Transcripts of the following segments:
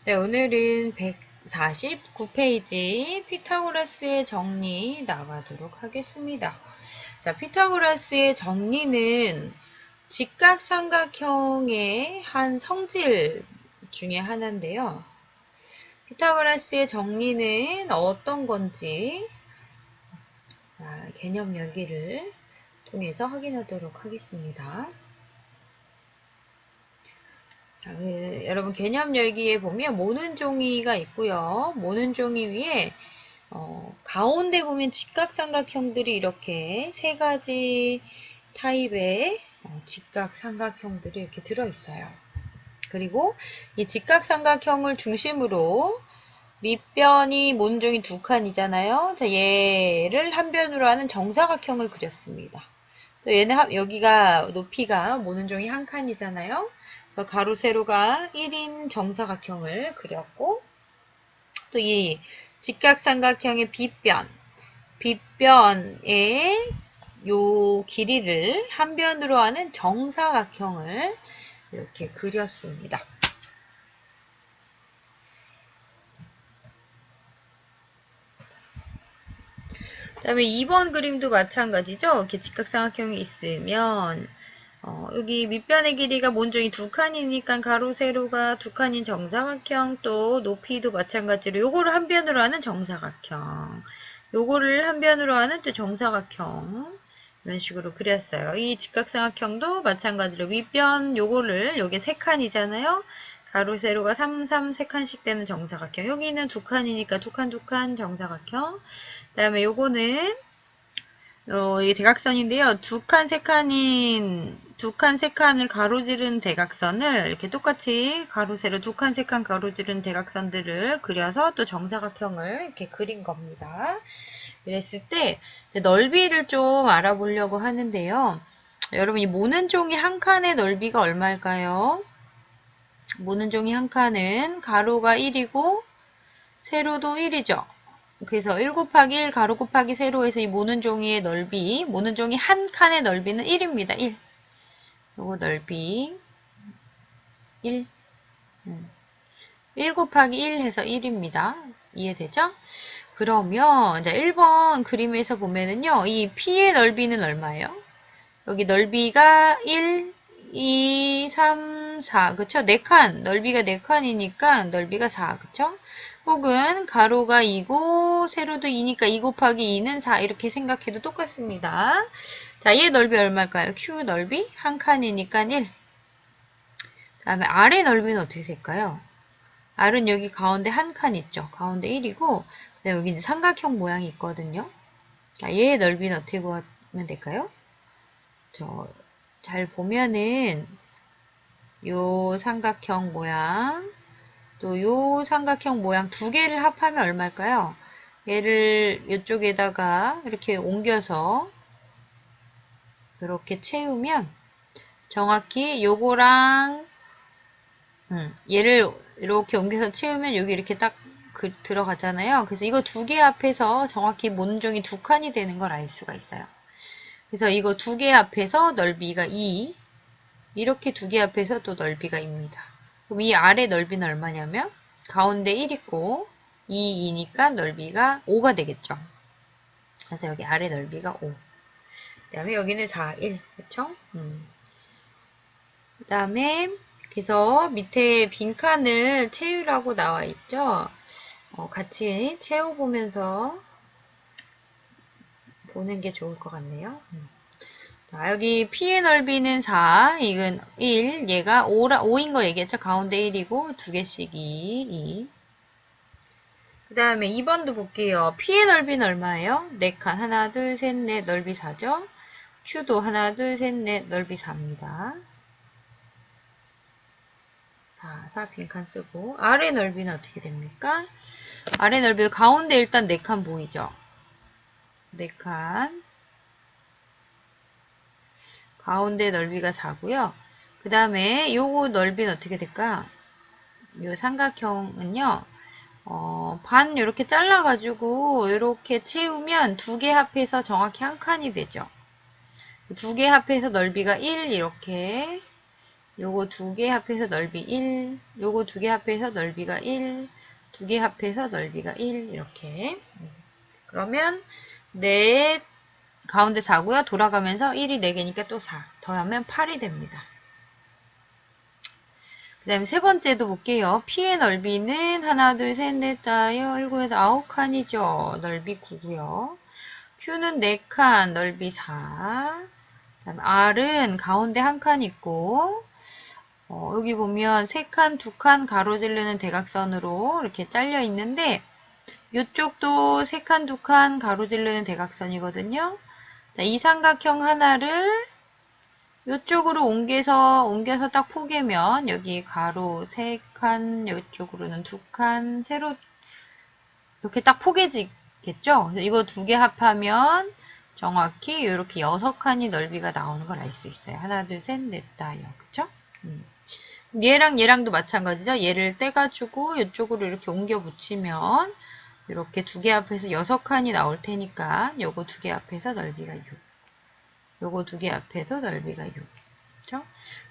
네, 오늘은 149페이지 피타고라스의 정리 나가도록 하겠습니다. 자, 피타고라스의 정리는 직각삼각형의 한 성질 중에 하나인데요. 피타고라스의 정리는 어떤 건지 개념 열기를 통해서 확인하도록 하겠습니다. 여러분 개념 열기에 보면 모는 종이가 있고요. 모는 종이 위에 가운데 보면 직각삼각형들이 이렇게 세 가지 타입의 직각삼각형들이 이렇게 들어있어요. 그리고 이 직각삼각형을 중심으로 밑변이 모는종이 두 칸이잖아요. 자, 얘를 한 변으로 하는 정사각형을 그렸습니다. 또 얘는 여기가 높이가 모는종이 한 칸이잖아요. 그래서 가로 세로가 1인 정사각형을 그렸고, 또 이 직각삼각형의 빗변의 요 길이를 한 변으로 하는 정사각형을 이렇게 그렸습니다. 그 다음에 2번 그림도 마찬가지죠. 이렇게 직각삼각형이 있으면 여기 밑변의 길이가 모는종이 두 칸이니까 가로 세로가 두 칸인 정사각형, 또 높이도 마찬가지로 요거를 한 변으로 하는 정사각형, 요거를 한 변으로 하는 또 정사각형, 이런 식으로 그렸어요. 이 직각삼각형도 마찬가지로 윗변 요거를, 요게 세 칸이잖아요. 가로 세로가 3, 3, 세 칸씩 되는 정사각형. 여기는 두 칸이니까 두 칸 정사각형. 그 다음에 요거는 이 대각선인데요. 두 칸, 세 칸을 가로지른 대각선을 이렇게 똑같이 가로, 세로 두 칸, 세 칸 가로지른 대각선들을 그려서 또 정사각형을 이렇게 그린 겁니다. 그랬을 때 넓이를 좀 알아보려고 하는데요. 여러분, 이 모는 종이 한 칸의 넓이가 얼마일까요? 모는 종이 한 칸은 가로가 1이고 세로도 1이죠. 그래서 1 곱하기 1 가로 곱하기 세로에서 이 모는 종이의 넓이, 모는 종이 한 칸의 넓이는 1입니다. 1. 요거 넓이 1. 1 곱하기 1 해서 1입니다. 이해되죠? 그러면 이제 1번 그림에서 보면은요. 이 P의 넓이는 얼마예요? 여기 넓이가 1, 2, 3, 4. 그쵸? 4칸. 넓이가 4칸이니까 넓이가 4. 그쵸? 혹은 가로가 2고 세로도 2니까 2 곱하기 2는 4 이렇게 생각해도 똑같습니다. 자, 얘 넓이 얼마일까요? Q 넓이 한 칸이니까 1. 그 다음에 R의 넓이는 어떻게 될까요? R은 여기 가운데 한 칸 있죠. 가운데 1이고 그다음에 여기 이제 삼각형 모양이 있거든요. 자, 얘의 넓이는 어떻게 구하면 될까요? 잘 보면은 요 삼각형 모양 또 요 삼각형 모양 두 개를 합하면 얼마일까요? 얘를 이쪽에다가 이렇게 옮겨서 이렇게 채우면 정확히 요거랑 얘를 이렇게 옮겨서 채우면 여기 이렇게 딱 들어가잖아요. 그래서 이거 두 개 합해서 정확히 모는종이 두 칸이 되는 걸 알 수가 있어요. 그래서 이거 두 개 합해서 넓이가 2, 이렇게 두 개 합해서 또 넓이가 2입니다. 그럼 이 아래 넓이는 얼마냐면 가운데 1 있고 2, 2니까 넓이가 5가 되겠죠. 그래서 여기 아래 넓이가 5. 그 다음에 여기는 4, 1. 그쵸? 그 다음에 그래서 밑에 빈칸을 채우라고 나와 있죠. 같이 채워보면서 보는 게 좋을 것 같네요. 자, 여기 P의 넓이는 4, 이건 1, 얘가 5인 거 얘기했죠. 가운데 1이고 두 개씩 2. 그 다음에 2번도 볼게요. P의 넓이는 얼마예요? 4칸. 하나, 둘, 셋, 넷, 넓이 4죠. Q도 하나, 둘, 셋, 넷, 넓이 4입니다. 4 빈칸 쓰고 아래 넓이는 어떻게 됩니까? 아래 넓이 가운데 일단 4칸 보이죠? 4칸. 가운데 넓이가 4고요. 그 다음에 요거 넓이는 어떻게 될까? 요 삼각형은요. 반 이렇게 잘라가지고 이렇게 채우면 두 개 합해서 정확히 한 칸이 되죠. 두 개 합해서 넓이가 1 이렇게 요거 두 개 합해서 넓이 1, 요거 두 개 합해서 넓이가 1, 두 개 합해서 넓이가 1 이렇게. 그러면 네 가운데 4고요. 돌아가면서 1이 4개니까 또 4. 더하면 8이 됩니다. 그 다음에 세 번째도 볼게요. P의 넓이는 하나, 둘, 셋, 넷, 다, 일곱, 여덟, 9칸이죠. 넓이 9고요. Q는 4칸, 넓이 4. 그 다음에 R은 가운데 한 칸 있고, 여기 보면 3칸, 2칸 가로지르는 대각선으로 이렇게 잘려 있는데, 이쪽도 3칸, 2칸 가로지르는 대각선이거든요. 자, 이 삼각형 하나를 이쪽으로 옮겨서 딱 포개면 여기 가로 3칸, 이쪽으로는 2칸, 세로 이렇게 딱 포개지겠죠? 그래서 이거 두 개 합하면 정확히 이렇게 6칸이 넓이가 나오는 걸 알 수 있어요. 하나, 둘, 셋, 넷, 다요. 그쵸? 얘랑 얘랑도 마찬가지죠? 얘를 떼가지고 이쪽으로 이렇게 옮겨 붙이면 이렇게 두 개 합해서 6칸이 나올 테니까 요거 두 개 합해서 넓이가 6. 요거 두 개 합해도 넓이가 6. 그쵸?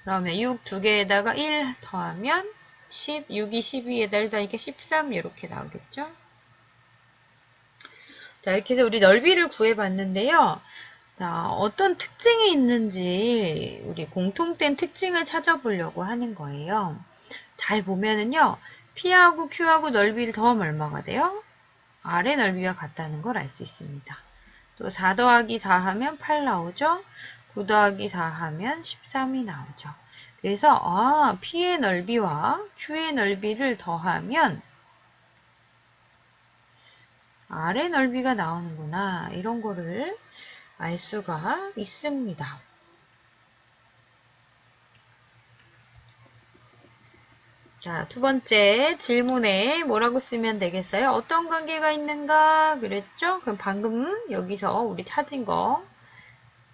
그러면 6 두 개에다가 1 더하면 10, 6이 12에다 1 더하니까 13 이렇게 나오겠죠? 자, 이렇게 해서 우리 넓이를 구해봤는데요. 자, 어떤 특징이 있는지 우리 공통된 특징을 찾아보려고 하는 거예요. 잘 보면은요. P하고 Q하고 넓이를 더하면 얼마가 돼요? R의 넓이와 같다는 걸 알 수 있습니다. 또 4 더하기 4 하면 8 나오죠? 9 더하기 4 하면 13이 나오죠. 그래서 P의 넓이와 Q의 넓이를 더하면 R의 넓이가 나오는구나. 이런 거를 알 수가 있습니다. 자, 두 번째 질문에 뭐라고 쓰면 되겠어요? 어떤 관계가 있는가? 그랬죠? 그럼 방금 여기서 우리 찾은 거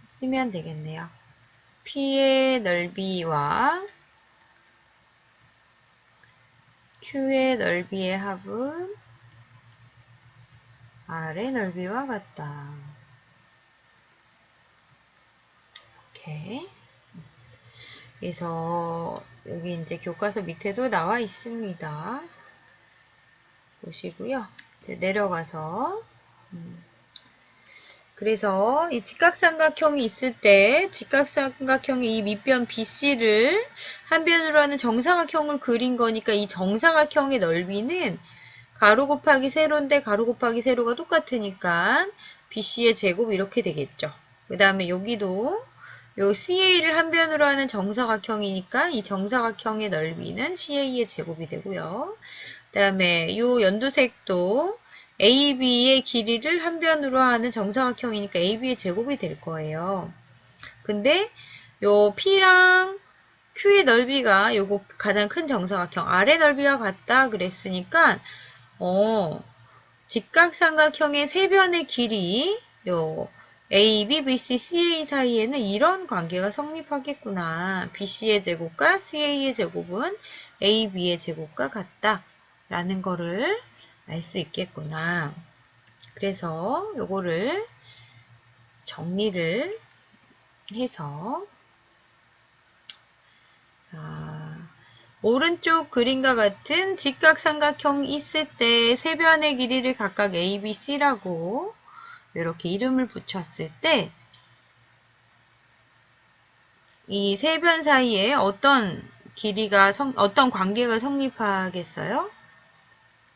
쓰면 되겠네요. P의 넓이와 Q의 넓이의 합은 R의 넓이와 같다. 이렇게. 그래서 여기 이제 교과서 밑에도 나와 있습니다. 보시고요. 이제 내려가서 그래서 이 직각삼각형이 있을 때 직각삼각형의 이 밑변 BC를 한 변으로 하는 정사각형을 그린 거니까 이 정사각형의 넓이는 가로 곱하기 세로인데 가로 곱하기 세로가 똑같으니까 BC의 제곱 이렇게 되겠죠. 그 다음에 여기도 요 CA를 한 변으로 하는 정사각형이니까 이 정사각형의 넓이는 CA의 제곱이 되고요. 그 다음에 요 연두색도 AB의 길이를 한 변으로 하는 정사각형이니까 AB의 제곱이 될 거예요. 근데 요 P랑 Q의 넓이가 요거 가장 큰 정사각형 R의 넓이가 같다 그랬으니까 직각삼각형의 세 변의 길이 요 AB, BC, CA 사이에는 이런 관계가 성립하겠구나. BC의 제곱과 CA의 제곱은 AB의 제곱과 같다. 라는 거를 알 수 있겠구나. 그래서 요거를 정리를 해서 오른쪽 그림과 같은 직각삼각형이 있을 때 세 변의 길이를 각각 A, B, C라고 이렇게 이름을 붙였을 때 이 세 변 사이에 어떤 어떤 관계가 성립하겠어요?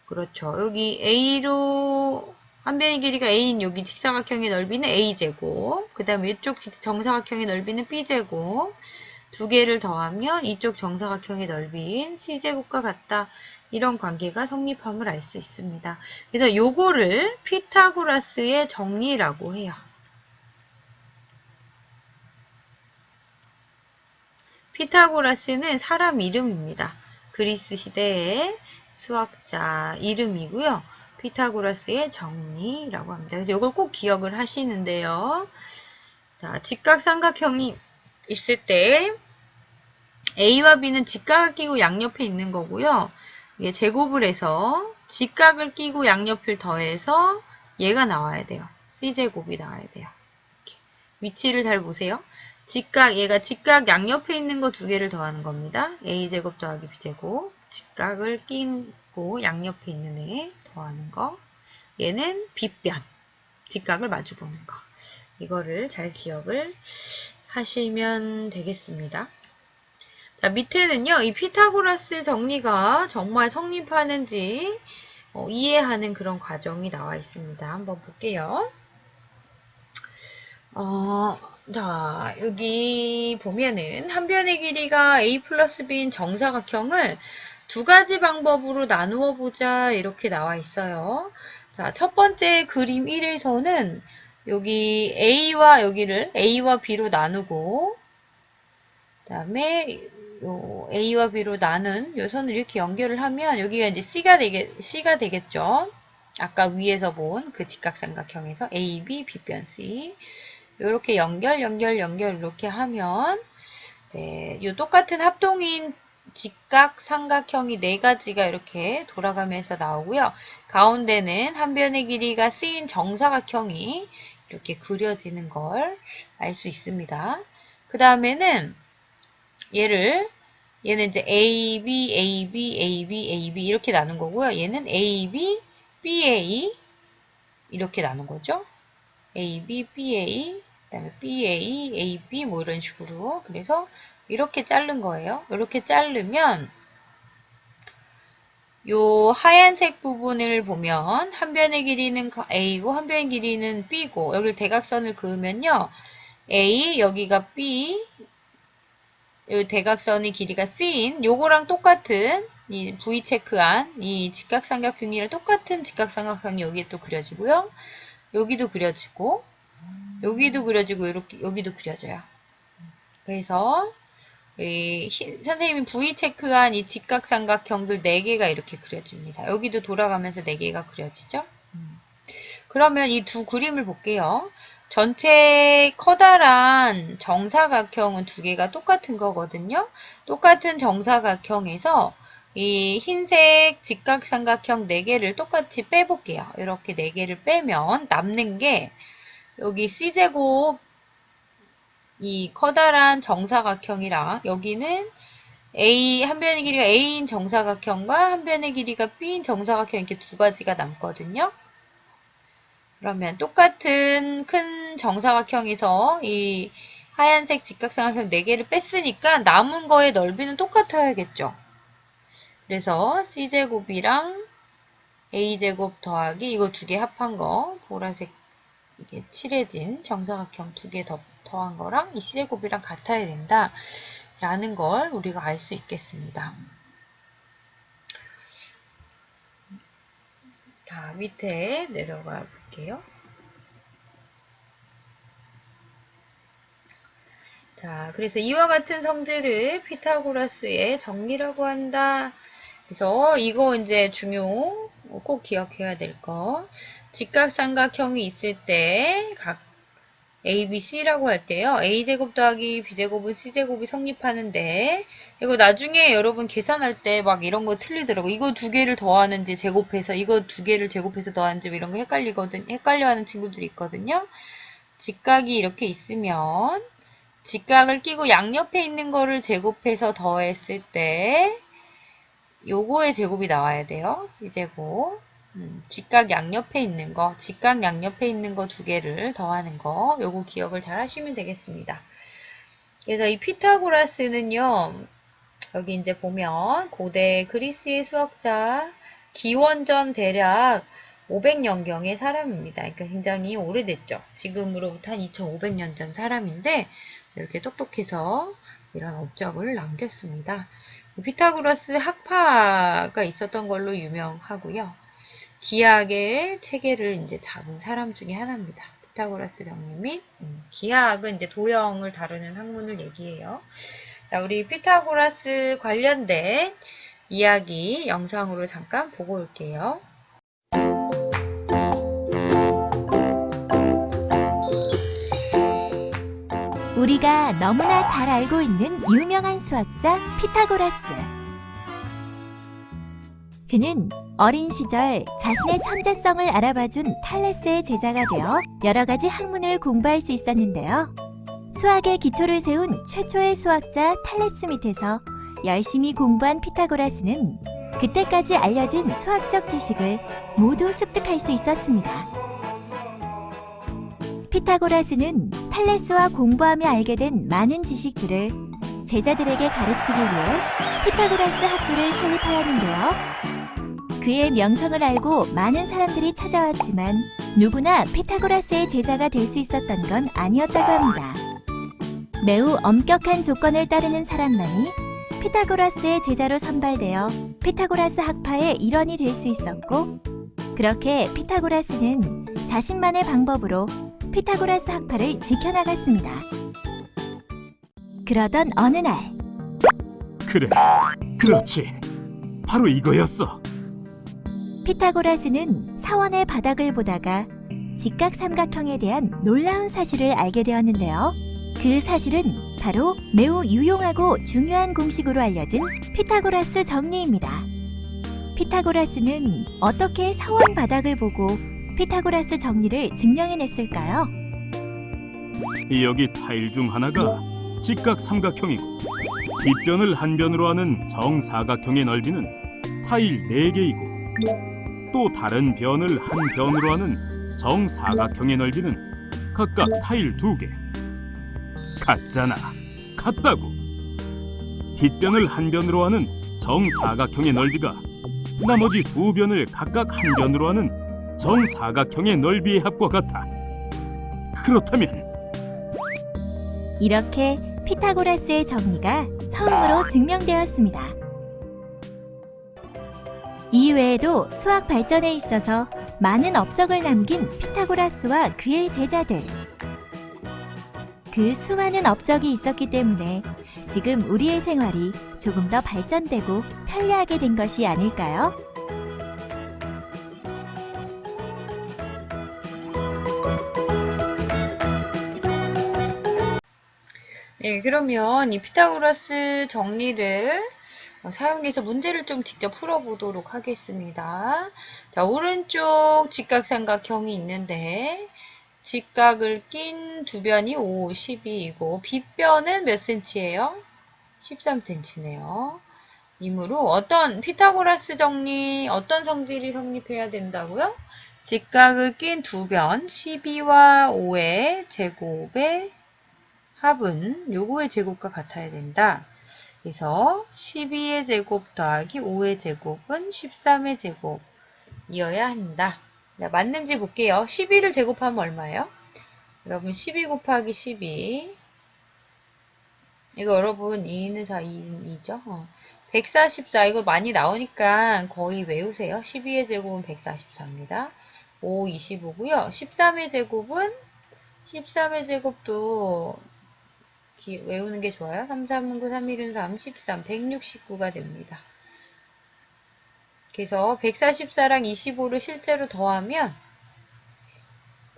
그렇죠. 여기 A로 한 변의 길이가 A인 여기 직사각형의 넓이는 A제곱, 그 다음에 이쪽 정사각형의 넓이는 B제곱, 두 개를 더하면 이쪽 정사각형의 넓이인 C제곱과 같다. 이런 관계가 성립함을 알 수 있습니다. 그래서 요거를 피타고라스의 정리라고 해요. 피타고라스는 사람 이름입니다. 그리스 시대의 수학자 이름이고요. 피타고라스의 정리라고 합니다. 그래서 이걸 꼭 기억을 하시는데요. 자, 직각삼각형이 있을 때 A와 B는 직각을 끼고 양옆에 있는 거고요. 이게 제곱을 해서 직각을 끼고 양옆을 더해서 얘가 나와야 돼요. C제곱이 나와야 돼요. 이렇게. 위치를 잘 보세요. 얘가 직각 양옆에 있는 거 두 개를 더하는 겁니다. a제곱 더하기 b제곱. 직각을 끼고 양옆에 있는 애 더하는 거. 얘는 빗변. 직각을 마주 보는 거. 이거를 잘 기억을 하시면 되겠습니다. 자, 밑에는요, 이 피타고라스 정리가 정말 성립하는지 이해하는 그런 과정이 나와 있습니다. 한번 볼게요. 자, 여기 보면은 한 변의 길이가 a 플러스 b인 정사각형을 두 가지 방법으로 나누어 보자 이렇게 나와 있어요. 자, 첫 번째 그림 1에서는 여기 a와 여기를 a와 b로 나누고 그다음에 요 a와 b로 나눈 요 선을 이렇게 연결을 하면 여기가 이제 c가 되겠죠. 아까 위에서 본 그 직각삼각형에서 a, b, b변 c 이렇게 연결 이렇게 하면 이제 요 똑같은 합동인 직각 삼각형이 네 가지가 이렇게 돌아가면서 나오고요. 가운데는 한 변의 길이가 c인 정사각형이 이렇게 그려지는 걸 알 수 있습니다. 그 다음에는 얘는 이제 A, B, A, B, A, B, A, B 이렇게 나눈 거고요. 얘는 A, B, B, A 이렇게 나눈 거죠. A, B, B, A 그다음에 B, A, A, B 뭐 이런 식으로 그래서 이렇게 자른 거예요. 이렇게 자르면 요 하얀색 부분을 보면 한 변의 길이는 A고 한 변의 길이는 B고 여기를 대각선을 그으면요. A 여기가 B 요 대각선의 길이가 C인 요거랑 똑같은 이 V 체크한 이 직각삼각형이랑 똑같은 직각삼각형이 여기에 또 그려지고요. 여기도 그려지고 여기도 그려지고 이렇게 여기도 그려져요. 그래서 선생님이 V 체크한 이 직각삼각형들 4개가 이렇게 그려집니다. 여기도 돌아가면서 4개가 그려지죠. 그러면 이 두 그림을 볼게요. 전체 커다란 정사각형은 두 개가 똑같은 거거든요. 똑같은 정사각형에서 이 흰색 직각삼각형 4개를 똑같이 빼볼게요. 이렇게 4개를 빼면 남는 게 여기 C제곱 이 커다란 정사각형이랑 여기는 한 변의 길이가 A인 정사각형과 한 변의 길이가 B인 정사각형 이렇게 두 가지가 남거든요. 그러면 똑같은 큰 정사각형에서 이 하얀색 직각삼각형 4개를 뺐으니까 남은 거의 넓이는 똑같아야겠죠. 그래서 C제곱이랑 A제곱 더하기 이거 두 개 합한 거 보라색 이게 칠해진 정사각형 두 개 더한 거랑 이 C제곱이랑 같아야 된다 라는 걸 우리가 알 수 있겠습니다. 자, 밑에 내려가 볼게요. 자, 그래서 이와 같은 성질을 피타고라스의 정리라고 한다. 그래서 이거 이제 꼭 기억해야 될 거. 직각삼각형이 있을 때 각 A, B, C라고 할 때요. A제곱 더하기 B제곱은 C제곱이 성립하는데 이거 나중에 여러분 계산할 때 막 이런 거 틀리더라고. 이거 두 개를 더하는지 제곱해서 이거 두 개를 제곱해서 더하는지 이런 거 헷갈려하는 친구들이 있거든요. 직각이 이렇게 있으면 직각을 끼고 양옆에 있는 거를 제곱해서 더했을 때 요거의 제곱이 나와야 돼요. C제곱. 직각 양옆에 있는 거 두 개를 더하는 거, 요거 기억을 잘 하시면 되겠습니다. 그래서 이 피타고라스는요, 여기 이제 보면 고대 그리스의 수학자 기원전 대략 500년경의 사람입니다. 그러니까 굉장히 오래됐죠. 지금으로부터 한 2500년 전 사람인데, 이렇게 똑똑해서 이런 업적을 남겼습니다. 피타고라스 학파가 있었던 걸로 유명하고요. 기하학의 체계를 이제 잡은 사람 중에 하나입니다. 피타고라스 정리 및 기하학은 이제 도형을 다루는 학문을 얘기해요. 자, 우리 피타고라스 관련된 이야기 영상으로 잠깐 보고 올게요. 우리가 너무나 잘 알고 있는 유명한 수학자 피타고라스. 그는 어린 시절 자신의 천재성을 알아봐준 탈레스의 제자가 되어 여러 가지 학문을 공부할 수 있었는데요. 수학의 기초를 세운 최초의 수학자 탈레스 밑에서 열심히 공부한 피타고라스는 그때까지 알려진 수학적 지식을 모두 습득할 수 있었습니다. 피타고라스는 탈레스와 공부하며 알게 된 많은 지식들을 제자들에게 가르치기 위해 피타고라스 학교를 설립하였는데요. 그의 명성을 알고 많은 사람들이 찾아왔지만 누구나 피타고라스의 제자가 될 수 있었던 건 아니었다고 합니다. 매우 엄격한 조건을 따르는 사람만이 피타고라스의 제자로 선발되어 피타고라스 학파의 일원이 될 수 있었고, 그렇게 피타고라스는 자신만의 방법으로 피타고라스 학파를 지켜나갔습니다. 그러던 어느 날, 그래, 그렇지. 바로 이거였어. 피타고라스는 사원의 바닥을 보다가 직각삼각형에 대한 놀라운 사실을 알게 되었는데요. 그 사실은 바로 매우 유용하고 중요한 공식으로 알려진 피타고라스 정리입니다. 피타고라스는 어떻게 사원 바닥을 보고 피타고라스 정리를 증명해냈을까요? 여기 타일 중 하나가 직각삼각형이고 뒷변을 한 변으로 하는 정사각형의 넓이는 타일 4개이고 또 다른 변을 한 변으로 하는 정사각형의 넓이는 각각 타일 2개. 같잖아. 같다고. 뒷변을 한 변으로 하는 정사각형의 넓이가 나머지 2변을 각각 한 변으로 하는 정사각형의 넓이의 합과 같아. 그렇다면 이렇게 피타고라스의 정리가 처음으로 증명되었습니다. 이외에도 수학 발전에 있어서 많은 업적을 남긴 피타고라스와 그의 제자들. 그 수많은 업적이 있었기 때문에 지금 우리의 생활이 조금 더 발전되고 편리하게 된 것이 아닐까요? 네, 그러면 이 피타고라스 정리를 사용해서 문제를 좀 직접 풀어보도록 하겠습니다. 자, 오른쪽 직각삼각형이 있는데 직각을 낀 두 변이 5, 12이고 빗변은 몇 cm예요? 13cm네요. 이므로 어떤 피타고라스 정리 어떤 성질이 성립해야 된다고요? 직각을 낀 두 변 12와 5의 제곱의 합은 요거의 제곱과 같아야 된다. 그래서 12의 제곱 더하기 5의 제곱은 13의 제곱이어야 한다. 자, 맞는지 볼게요. 12를 제곱하면 얼마예요? 여러분 12 곱하기 12 이거 여러분 2는 4, 2는 2죠? 144 이거 많이 나오니까 거의 외우세요. 12의 제곱은 144입니다. 5, 25고요. 13의 제곱도 외우는 게 좋아요. 3, 3은 9, 3, 1은 3, 13, 169가 됩니다. 그래서 144랑 25를 실제로 더하면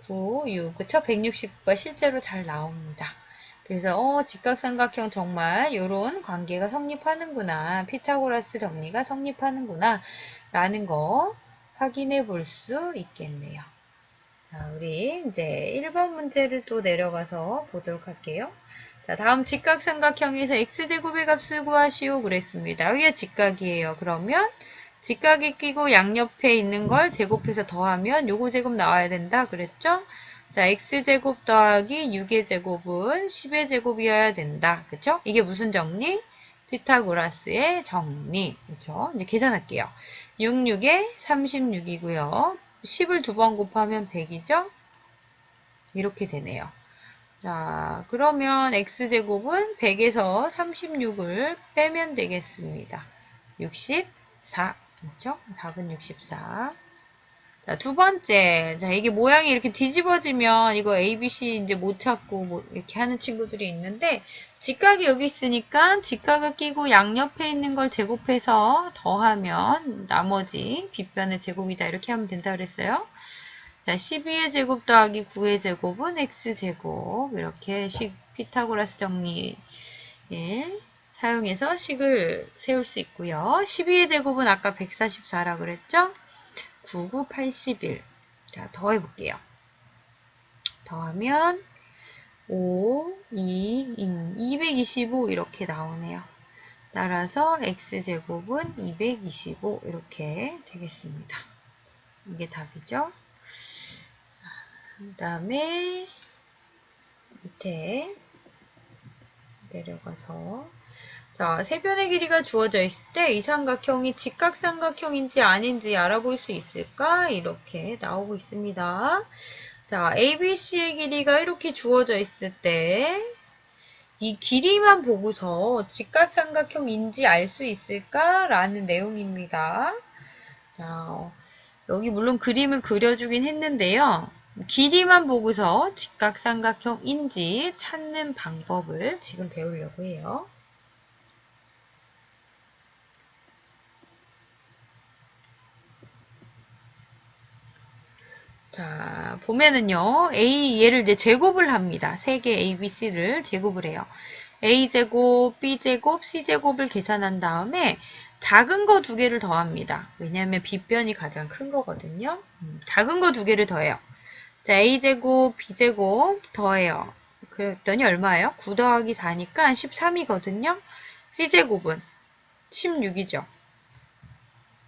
9, 6, 그쵸? 169가 실제로 잘 나옵니다. 그래서 직각삼각형 정말 이런 관계가 성립하는구나. 피타고라스 정리가 성립하는구나. 라는 거 확인해 볼 수 있겠네요. 자, 우리 이제 1번 문제를 또 내려가서 보도록 할게요. 자, 다음 직각삼각형에서 x제곱의 값을 구하시오 그랬습니다. 여기가 직각이에요. 그러면 직각이 끼고 양옆에 있는 걸 제곱해서 더하면 요거 제곱 나와야 된다 그랬죠? 자, x제곱 더하기 6의 제곱은 10의 제곱이어야 된다. 그쵸? 이게 무슨 정리? 피타고라스의 정리. 그쵸? 이제 계산할게요. 6, 6에 36이고요. 10을 두 번 곱하면 100이죠? 이렇게 되네요. 자, 그러면 x제곱은 100에서 36을 빼면 되겠습니다. 64. 그렇죠? 4분 64. 자, 두 번째. 자, 이게 모양이 이렇게 뒤집어지면 이거 ABC 이제 못 찾고 뭐 이렇게 하는 친구들이 있는데 직각이 여기 있으니까 직각을 끼고 양옆에 있는 걸 제곱해서 더하면 나머지 빗변의 제곱이다. 이렇게 하면 된다 그랬어요. 자, 12의 제곱 더하기 9의 제곱은 x제곱. 이렇게 피타고라스 정리 사용해서 식을 세울 수 있고요. 12의 제곱은 아까 144라고 그랬죠? 9, 9, 81. 자, 더해볼게요. 더하면 5, 2, 225 이렇게 나오네요. 따라서 x제곱은 225 이렇게 되겠습니다. 이게 답이죠. 그 다음에 밑에 내려가서 자, 세변의 길이가 주어져 있을 때 이 삼각형이 직각삼각형인지 아닌지 알아볼 수 있을까? 이렇게 나오고 있습니다. 자, ABC의 길이가 이렇게 주어져 있을 때 이 길이만 보고서 직각삼각형인지 알 수 있을까? 라는 내용입니다. 자, 여기 물론 그림을 그려주긴 했는데요. 길이만 보고서 직각삼각형인지 찾는 방법을 지금 배우려고 해요. 자, 보면은요, 얘를 이제 제곱을 합니다. 세 개 A, B, C를 제곱을 해요. A제곱, B제곱, C제곱을 계산한 다음에 작은 거 두 개를 더합니다. 왜냐하면 빗변이 가장 큰 거거든요. 작은 거 두 개를 더해요. 자, A제곱, B제곱 더해요. 그랬더니 얼마예요? 9 더하기 4니까 13이거든요. C제곱은 16이죠.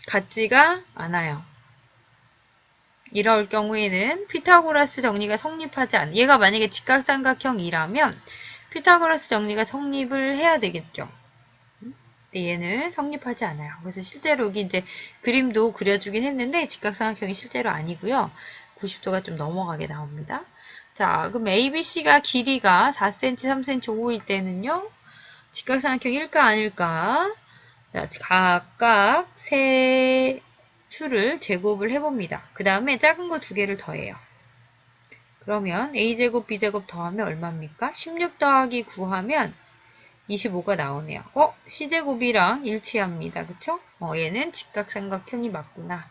같지가 않아요. 이럴 경우에는 피타고라스 정리가 성립하지 않아. 얘가 만약에 직각삼각형이라면 피타고라스 정리가 성립을 해야 되겠죠. 근데 얘는 성립하지 않아요. 그래서 실제로 여기 이제 그림도 그려주긴 했는데 직각삼각형이 실제로 아니고요. 90도가 좀 넘어가게 나옵니다. 자, 그럼 ABC가 길이가 4cm, 3cm, 5일 때는요. 직각삼각형일까 아닐까? 자, 각각 세 수를 제곱을 해봅니다. 그 다음에 작은 거 두 개를 더해요. 그러면 A제곱, B제곱 더하면 얼마입니까? 16 더하기 9 하면 25가 나오네요. C제곱이랑 일치합니다. 그쵸? 얘는 직각삼각형이 맞구나.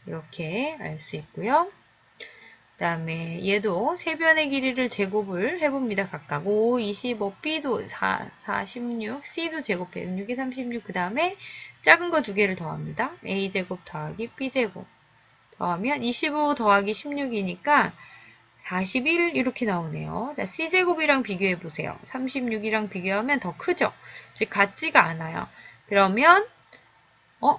이렇게 알 수 있고요. 그 다음에 얘도 세 변의 길이를 제곱을 해봅니다. 각각 5, 25, B도 4, 16, C도 제곱해 6이 36. 그 다음에 작은 거 두 개를 더합니다. A제곱 더하기 B제곱 더하면 25 더하기 16이니까 41 이렇게 나오네요. 자, C제곱이랑 비교해보세요. 36이랑 비교하면 더 크죠? 즉 같지가 않아요. 그러면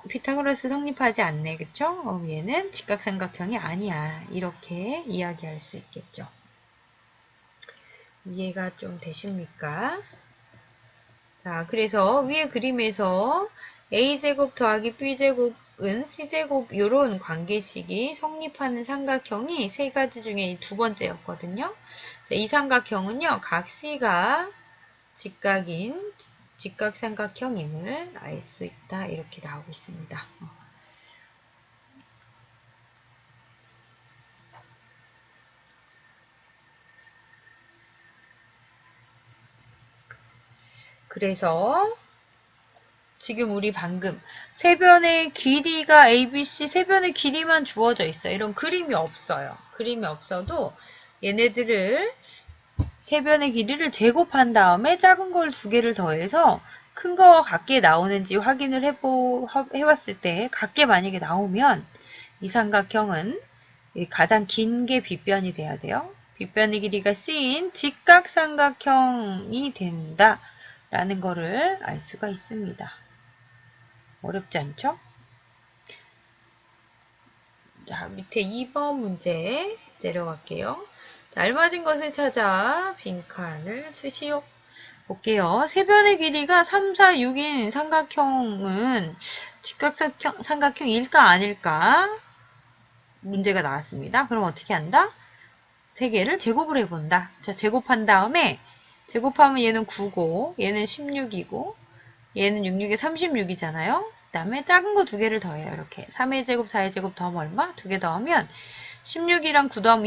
피타고라스 성립하지 않네. 그쵸? 얘는 직각삼각형이 아니야. 이렇게 이야기할 수 있겠죠. 이해가 좀 되십니까? 자, 그래서 위에 그림에서 A제곱 더하기 B제곱은 C제곱 요런 관계식이 성립하는 삼각형이 세 가지 중에 두 번째였거든요. 자, 이 삼각형은요. 각 C가 직각인 직각삼각형임을 알 수 있다. 이렇게 나오고 있습니다. 그래서 지금 우리 방금 세 변의 길이가 ABC 세 변의 길이만 주어져 있어요. 이런 그림이 없어요. 그림이 없어도 얘네들을 세 변의 길이를 제곱한 다음에 작은 걸 두 개를 더해서 큰 거와 같게 나오는지 확인을 해봤을 때 같게 만약에 나오면 이 삼각형은 가장 긴 게 빗변이 돼야 돼요. 빗변의 길이가 C인 직각삼각형이 된다. 라는 거를 알 수가 있습니다. 어렵지 않죠? 자, 밑에 2번 문제 내려갈게요. 자, 알맞은 것을 찾아 빈칸을 쓰시오. 볼게요. 세 변의 길이가 3, 4, 6인 삼각형은 직각삼각형일까 아닐까? 문제가 나왔습니다. 그럼 어떻게 한다? 세 개를 제곱을 해본다. 자, 제곱한 다음에 제곱하면 얘는 9고 얘는 16이고 얘는 66에 36이잖아요. 그 다음에 작은 거 두 개를 더해요. 이렇게 3의 제곱, 4의 제곱 더하면 얼마? 두 개 더하면 16이랑 9 더하면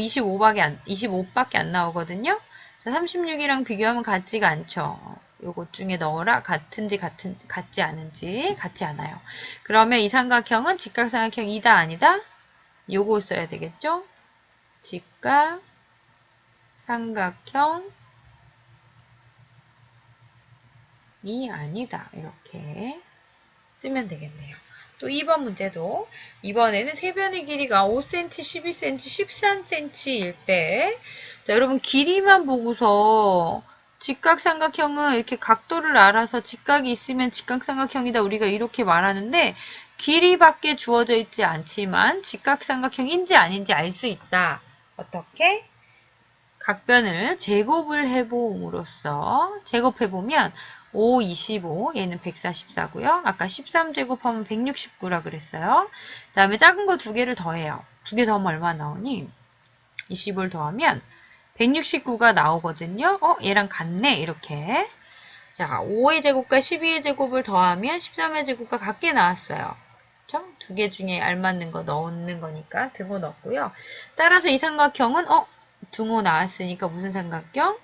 25밖에 안 나오거든요. 36이랑 비교하면 같지가 않죠. 요것 중에 넣어라. 같지 않은지 같지 않아요. 그러면 이 삼각형은 직각삼각형이다 아니다? 요거 써야 되겠죠? 직각삼각형이 아니다. 이렇게 쓰면 되겠네요. 또 2번 문제도 이번에는 세 변의 길이가 5cm, 12cm, 13cm일 때 자, 여러분 길이만 보고서 직각삼각형은 이렇게 각도를 알아서 직각이 있으면 직각삼각형이다 우리가 이렇게 말하는데 길이밖에 주어져 있지 않지만 직각삼각형인지 아닌지 알 수 있다. 어떻게? 각변을 제곱을 해봄으로써 제곱해보면 5, 25, 얘는 144고요. 아까 13제곱하면 169라 그랬어요. 그 다음에 작은 거 두 개를 더해요. 두 개 더하면 얼마 나오니? 25를 더하면 169가 나오거든요. 얘랑 같네. 이렇게. 자, 5의 제곱과 12의 제곱을 더하면 13의 제곱과 같게 나왔어요. 그쵸? 두 개 중에 알맞는 거 넣는 거니까 등호 넣었고요. 따라서 이 삼각형은 등호 나왔으니까 무슨 삼각형?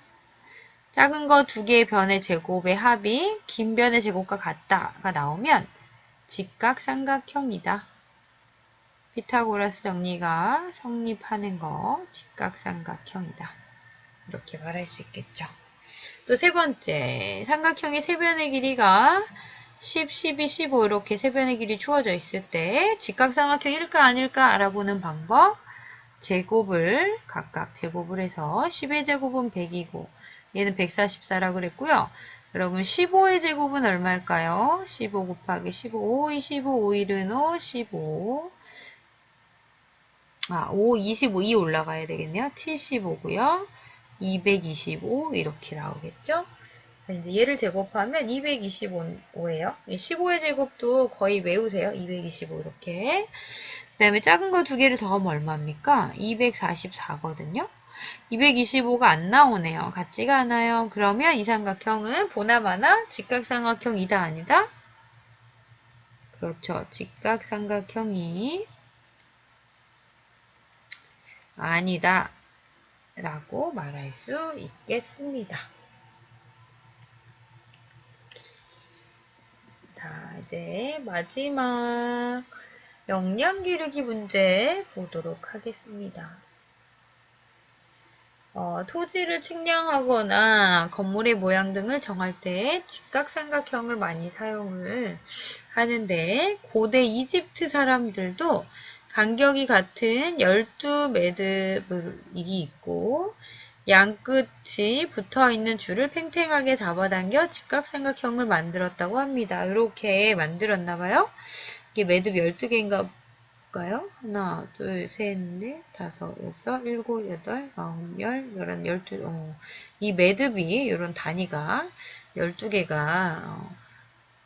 작은 거 두 개의 변의 제곱의 합이 긴 변의 제곱과 같다가 나오면 직각삼각형이다. 피타고라스 정리가 성립하는 거 직각삼각형이다. 이렇게 말할 수 있겠죠. 또 세 번째, 삼각형의 세 변의 길이가 10, 12, 15 이렇게 세 변의 길이 주어져 있을 때 직각삼각형일까 아닐까 알아보는 방법. 제곱을 각각 제곱을 해서 10의 제곱은 100이고 얘는 144라고 그랬고요. 여러분 15의 제곱은 얼마일까요? 15 곱하기 15, 5, 25, 5일은 5, 15 5, 25, 2 올라가야 되겠네요. 75고요. 225 이렇게 나오겠죠? 그래서 이제 얘를 제곱하면 225예요. 15의 제곱도 거의 외우세요. 225 이렇게. 그 다음에 작은 거 두 개를 더하면 얼마입니까? 244거든요. 225가 안 나오네요. 같지가 않아요. 그러면 이 삼각형은 보나마나 직각삼각형이다 아니다? 그렇죠. 직각삼각형이 아니다 라고 말할 수 있겠습니다. 자, 이제 마지막 영양 기르기 문제 보도록 하겠습니다. 토지를 측량하거나 건물의 모양 등을 정할 때 직각삼각형을 많이 사용을 하는데 고대 이집트 사람들도 간격이 같은 12매듭이 있고 양끝이 붙어있는 줄을 팽팽하게 잡아당겨 직각삼각형을 만들었다고 합니다. 이렇게 만들었나봐요. 이게 매듭 12개인가 볼까요? 하나, 둘, 셋, 넷, 다섯, 여섯, 일곱, 여덟, 아홉, 열, 열한, 열두. 이 매듭이 이런 단위가 12개가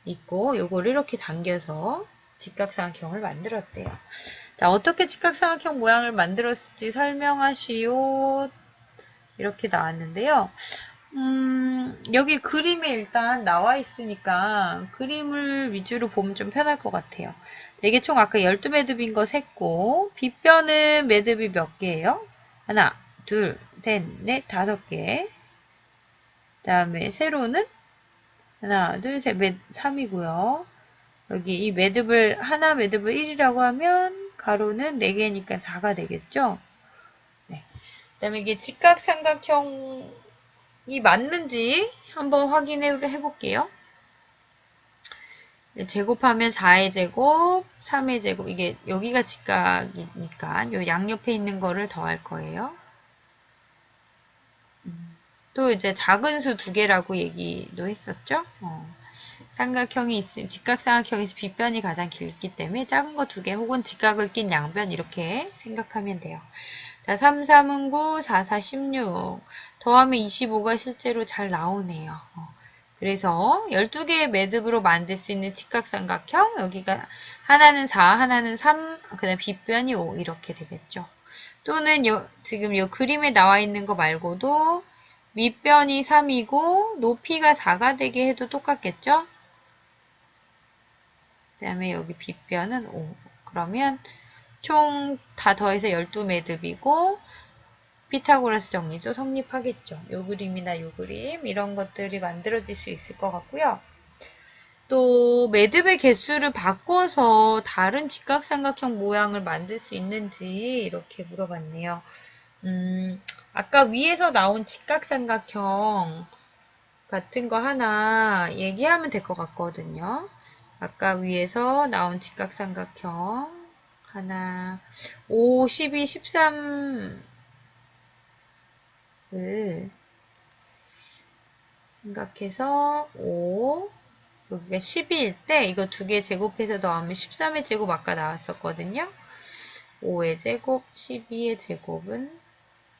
있고 요걸 이렇게 당겨서 직각삼각형을 만들었대요. 자, 어떻게 직각삼각형 모양을 만들었을지 설명하시오. 이렇게 나왔는데요. 여기 그림에 일단 나와 있으니까 그림을 위주로 보면 좀 편할 것 같아요. 이게 총 아까 12매듭인 거 셌고 빗변은 매듭이 몇 개예요? 하나, 둘, 셋, 넷, 5개. 그 다음에 세로는 하나, 둘, 셋, 3이고요. 여기 이 매듭을 하나 매듭을 1이라고 하면 가로는 4개니까 4가 되겠죠? 네. 그 다음에 이게 직각삼각형이 맞는지 한번 확인해 볼게요. 제곱하면 4의 제곱, 3의 제곱, 이게 여기가 직각이니까 요 양옆에 있는 거를 더할 거예요. 또 이제 작은 수 2개라고 얘기도 했었죠. 삼각형이 있으면 직각삼각형에서 빗변이 가장 길기 때문에 작은 거 2개 혹은 직각을 낀 양변 이렇게 생각하면 돼요. 자, 3, 3은 9, 4, 4, 16 더하면 25가 실제로 잘 나오네요. 그래서 12개의 매듭으로 만들 수 있는 직각삼각형 여기가 하나는 4, 하나는 3, 그 다음에 빗변이 5 이렇게 되겠죠. 또는 지금 이 그림에 나와 있는 거 말고도 밑변이 3이고 높이가 4가 되게 해도 똑같겠죠? 그 다음에 여기 빗변은 5. 그러면 총 다 더해서 12매듭이고 피타고라스 정리도 성립하겠죠. 요 그림이나 요 그림 이런 것들이 만들어질 수 있을 것 같고요. 또 매듭의 개수를 바꿔서 다른 직각삼각형 모양을 만들 수 있는지 이렇게 물어봤네요. 아까 위에서 나온 직각삼각형 같은 거 하나 얘기하면 될 것 같거든요. 아까 위에서 나온 직각삼각형 하나 5, 12, 13 생각해서 5, 여기가 12일 때 이거 두 개 제곱해서 더하면 13의 제곱 아까 나왔었거든요. 5의 제곱, 12의 제곱은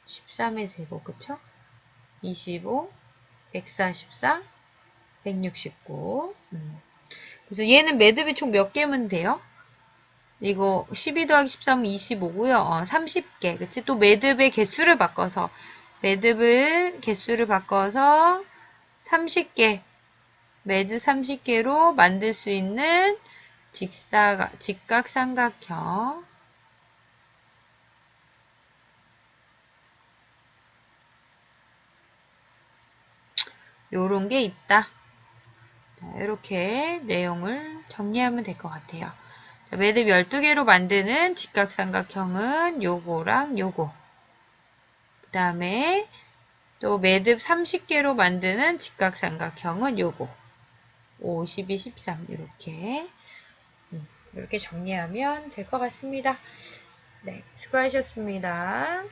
13의 제곱, 그쵸? 25, 144, 169. 그래서 얘는 매듭이 총 몇 개면 돼요? 이거 12 더하기 13은 25고요. 30개. 그치? 또 매듭의 개수를 바꿔서 30개. 매듭 30개로 만들 수 있는 직각삼각형. 요런 게 있다. 이렇게 내용을 정리하면 될 것 같아요. 자, 매듭 12개로 만드는 직각삼각형은 요거랑 요거. 그 다음에 또 매듭 30개로 만드는 직각삼각형은 요거. 5, 12, 13 이렇게 정리하면 될 것 같습니다. 네, 수고하셨습니다.